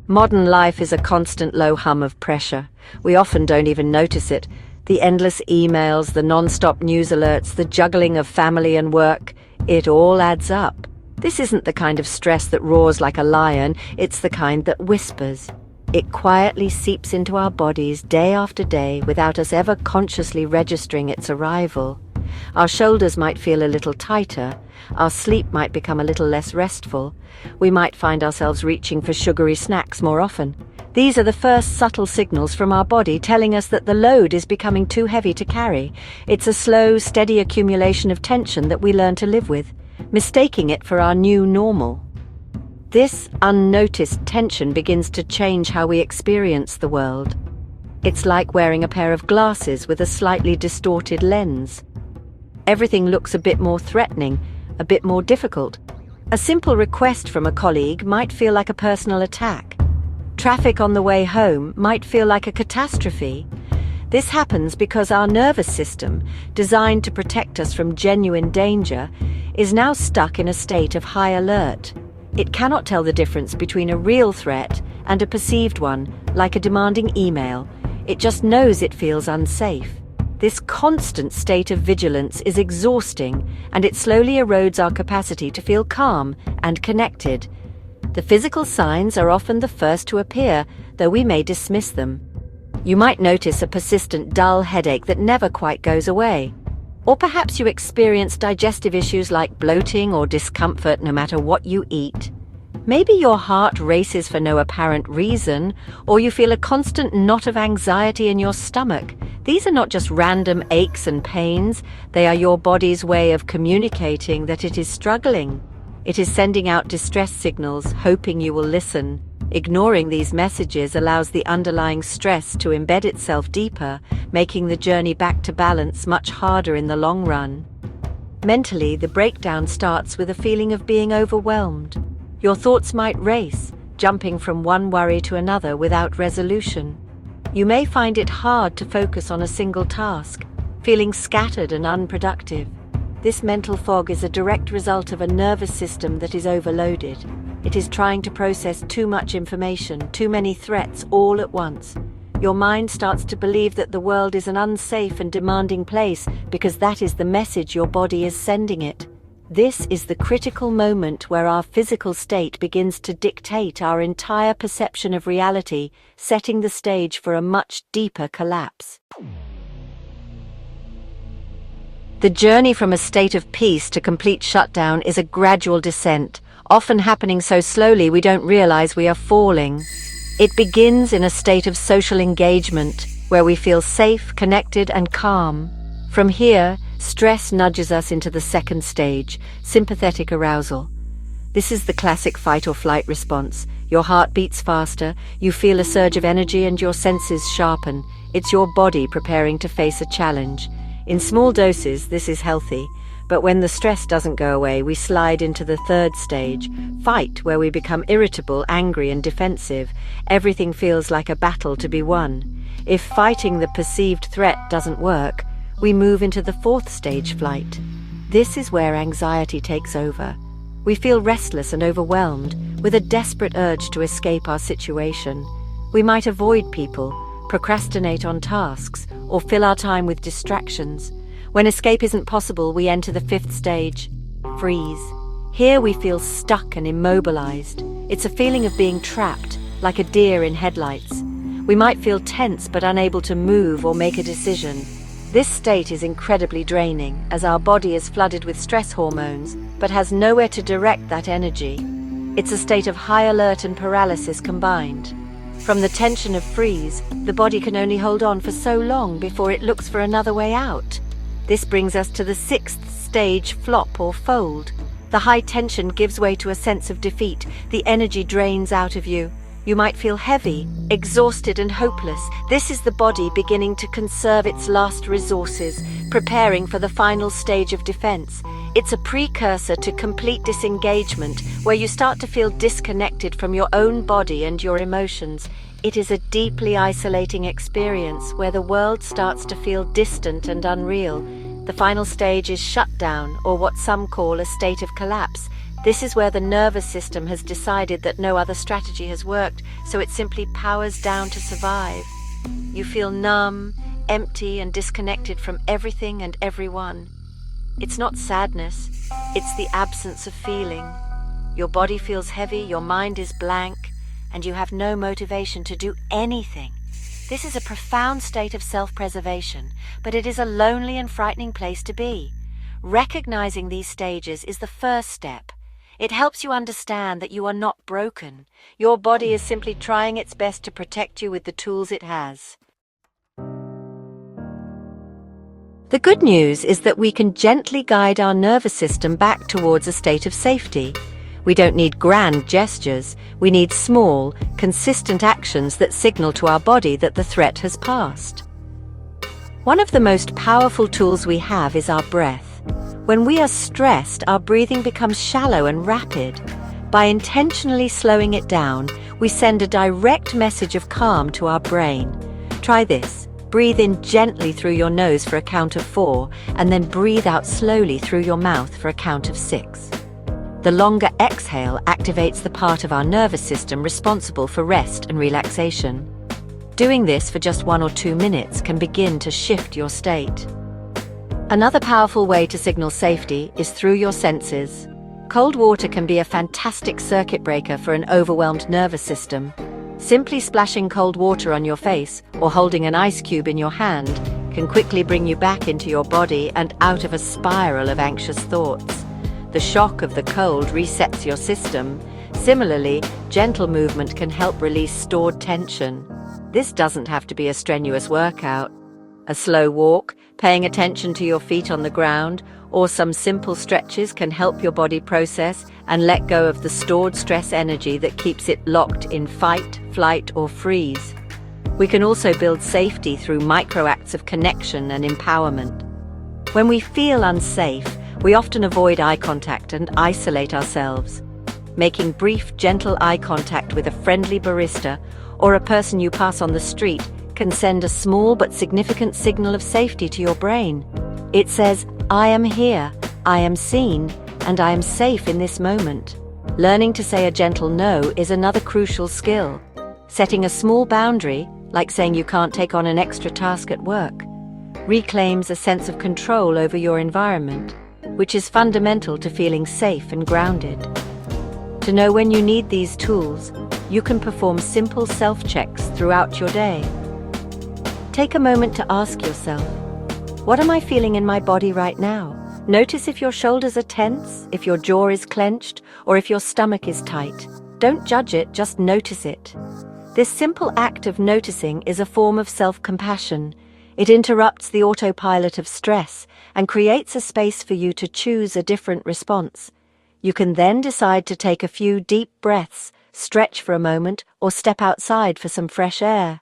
Modern life is a constant low hum of pressure. We often don't even notice it. The endless emails, the non-stop news alerts, the juggling of family and work, it all adds up. This isn't the kind of stress that roars like a lion, it's the kind that whispers. It quietly seeps into our bodies day after day without us ever consciously registering its arrival. Our shoulders might feel a little tighter, our sleep might become a little less restful, we might find ourselves reaching for sugary snacks more often. These are the first subtle signals from our body telling us that the load is becoming too heavy to carry. It's a slow, steady accumulation of tension that we learn to live with, mistaking it for our new normal. This unnoticed tension begins to change how we experience the world. It's like wearing a pair of glasses with a slightly distorted lens. Everything looks a bit more threatening, a bit more difficult. A simple request from a colleague might feel like a personal attack. Traffic on the way home might feel like a catastrophe. This happens because our nervous system, designed to protect us from genuine danger, is now stuck in a state of high alert. It cannot tell the difference between a real threat and a perceived one, like a demanding email. It just knows it feels unsafe. This constant state of vigilance is exhausting, and it slowly erodes our capacity to feel calm and connected. The physical signs are often the first to appear, though we may dismiss them. You might notice a persistent dull headache that never quite goes away. Or perhaps you experience digestive issues like bloating or discomfort no matter what you eat. Maybe your heart races for no apparent reason, or you feel a constant knot of anxiety in your stomach. These are not just random aches and pains, they are your body's way of communicating that it is struggling. It is sending out distress signals, hoping you will listen. Ignoring these messages allows the underlying stress to embed itself deeper, making the journey back to balance much harder in the long run. Mentally, the breakdown starts with a feeling of being overwhelmed. Your thoughts might race, jumping from one worry to another without resolution. You may find it hard to focus on a single task, feeling scattered and unproductive. This mental fog is a direct result of a nervous system that is overloaded. It is trying to process too much information, too many threats all at once. Your mind starts to believe that the world is an unsafe and demanding place because that is the message your body is sending it. This is the critical moment where our physical state begins to dictate our entire perception of reality, setting the stage for a much deeper collapse. The journey from a state of peace to complete shutdown is a gradual descent, often happening so slowly we don't realize we are falling. It begins in a state of social engagement, where we feel safe, connected, and calm. From here, stress nudges us into the second stage, sympathetic arousal. This is the classic fight or flight response. Your heart beats faster, you feel a surge of energy, and your senses sharpen. It's your body preparing to face a challenge. In small doses, this is healthy, but when the stress doesn't go away, we slide into the third stage, fight, where we become irritable, angry, and defensive. Everything feels like a battle to be won. If fighting the perceived threat doesn't work, we move into the fourth stage, flight. This is where anxiety takes over. We feel restless and overwhelmed, with a desperate urge to escape our situation. We might avoid people, procrastinate on tasks, or fill our time with distractions. When escape isn't possible, we enter the fifth stage, freeze. Here we feel stuck and immobilized. It's a feeling of being trapped, like a deer in headlights. We might feel tense but unable to move or make a decision. This state is incredibly draining, as our body is flooded with stress hormones, but has nowhere to direct that energy. It's a state of high alert and paralysis combined. From the tension of freeze, the body can only hold on for so long before it looks for another way out. This brings us to the sixth stage, flop or fold. The high tension gives way to a sense of defeat. The energy drains out of you. You might feel heavy, exhausted, and hopeless. This is the body beginning to conserve its last resources, preparing for the final stage of defense. It's a precursor to complete disengagement, where you start to feel disconnected from your own body and your emotions. It is a deeply isolating experience where the world starts to feel distant and unreal. The final stage is shutdown, or what some call a state of collapse. This is where the nervous system has decided that no other strategy has worked, so it simply powers down to survive. You feel numb, empty, and disconnected from everything and everyone. It's not sadness, it's the absence of feeling. Your body feels heavy, your mind is blank, and you have no motivation to do anything. This is a profound state of self-preservation, but it is a lonely and frightening place to be. Recognizing these stages is the first step. It helps you understand that you are not broken. Your body is simply trying its best to protect you with the tools it has. The good news is that we can gently guide our nervous system back towards a state of safety. We don't need grand gestures. We need small, consistent actions that signal to our body that the threat has passed. One of the most powerful tools we have is our breath. When we are stressed, our breathing becomes shallow and rapid. By intentionally slowing it down, we send a direct message of calm to our brain. Try this. Breathe in gently through your nose for a count of 4, and then breathe out slowly through your mouth for a count of 6. The longer exhale activates the part of our nervous system responsible for rest and relaxation. Doing this for just 1 or 2 minutes can begin to shift your state. Another powerful way to signal safety is through your senses. Cold water can be a fantastic circuit breaker for an overwhelmed nervous system. Simply splashing cold water on your face or holding an ice cube in your hand can quickly bring you back into your body and out of a spiral of anxious thoughts. The shock of the cold resets your system. Similarly, gentle movement can help release stored tension. This doesn't have to be a strenuous workout. A slow walk, paying attention to your feet on the ground, or some simple stretches can help your body process and let go of the stored stress energy that keeps it locked in fight, flight, or freeze. We can also build safety through micro acts of connection and empowerment. When we feel unsafe, we often avoid eye contact and isolate ourselves. Making brief, gentle eye contact with a friendly barista or a person you pass on the street can send a small but significant signal of safety to your brain. It says, "I am here, I am seen, and I am safe in this moment." Learning to say a gentle no is another crucial skill. Setting a small boundary, like saying you can't take on an extra task at work, reclaims a sense of control over your environment, which is fundamental to feeling safe and grounded. To know when you need these tools, you can perform simple self-checks throughout your day. Take a moment to ask yourself, what am I feeling in my body right now? Notice if your shoulders are tense, if your jaw is clenched, or if your stomach is tight. Don't judge it, just notice it. This simple act of noticing is a form of self-compassion. It interrupts the autopilot of stress and creates a space for you to choose a different response. You can then decide to take a few deep breaths, stretch for a moment, or step outside for some fresh air.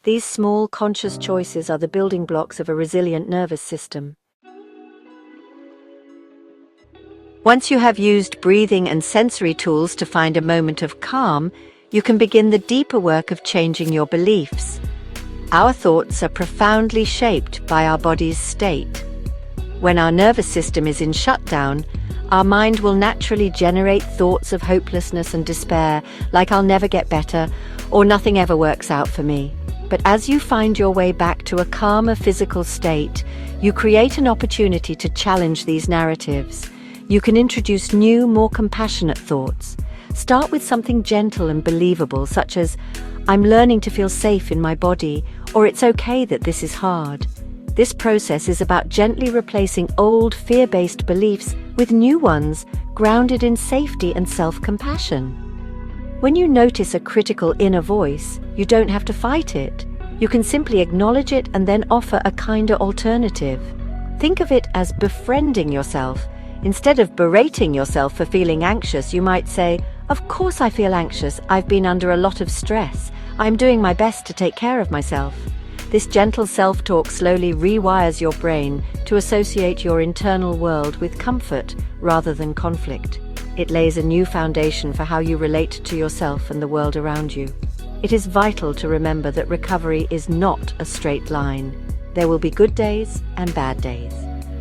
These small, conscious choices are the building blocks of a resilient nervous system. Once you have used breathing and sensory tools to find a moment of calm, you can begin the deeper work of changing your beliefs. Our thoughts are profoundly shaped by our body's state. When our nervous system is in shutdown, our mind will naturally generate thoughts of hopelessness and despair, like "I'll never get better," or "nothing ever works out for me." But as you find your way back to a calmer physical state, you create an opportunity to challenge these narratives. You can introduce new, more compassionate thoughts. Start with something gentle and believable, such as, "I'm learning to feel safe in my body," or "It's okay that this is hard." This process is about gently replacing old fear-based beliefs with new ones, grounded in safety and self-compassion. When you notice a critical inner voice, you don't have to fight it. You can simply acknowledge it and then offer a kinder alternative. Think of it as befriending yourself. Instead of berating yourself for feeling anxious, you might say, "Of course I feel anxious. I've been under a lot of stress. I'm doing my best to take care of myself." This gentle self-talk slowly rewires your brain to associate your internal world with comfort rather than conflict. It lays a new foundation for how you relate to yourself and the world around you. It is vital to remember that recovery is not a straight line. There will be good days and bad days.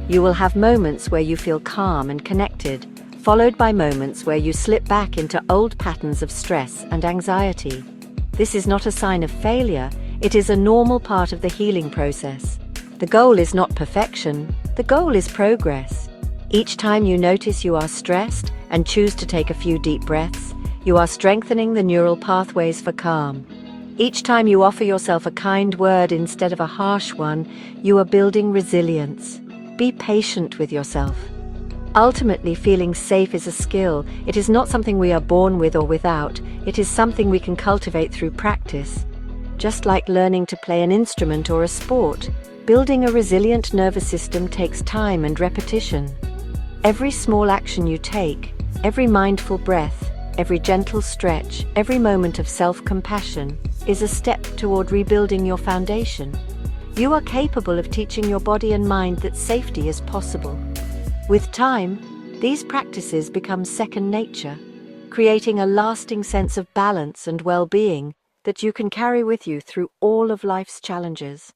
You will have moments where you feel calm and connected, followed by moments where you slip back into old patterns of stress and anxiety. This is not a sign of failure, it is a normal part of the healing process. The goal is not perfection, the goal is progress. Each time you notice you are stressed and choose to take a few deep breaths, you are strengthening the neural pathways for calm. Each time you offer yourself a kind word instead of a harsh one, you are building resilience. Be patient with yourself. Ultimately, feeling safe is a skill. It is not something we are born with or without. It is something we can cultivate through practice. Just like learning to play an instrument or a sport, building a resilient nervous system takes time and repetition. Every small action you take, every mindful breath, every gentle stretch, every moment of self-compassion is a step toward rebuilding your foundation. You are capable of teaching your body and mind that safety is possible. With time, these practices become second nature, creating a lasting sense of balance and well-being that you can carry with you through all of life's challenges.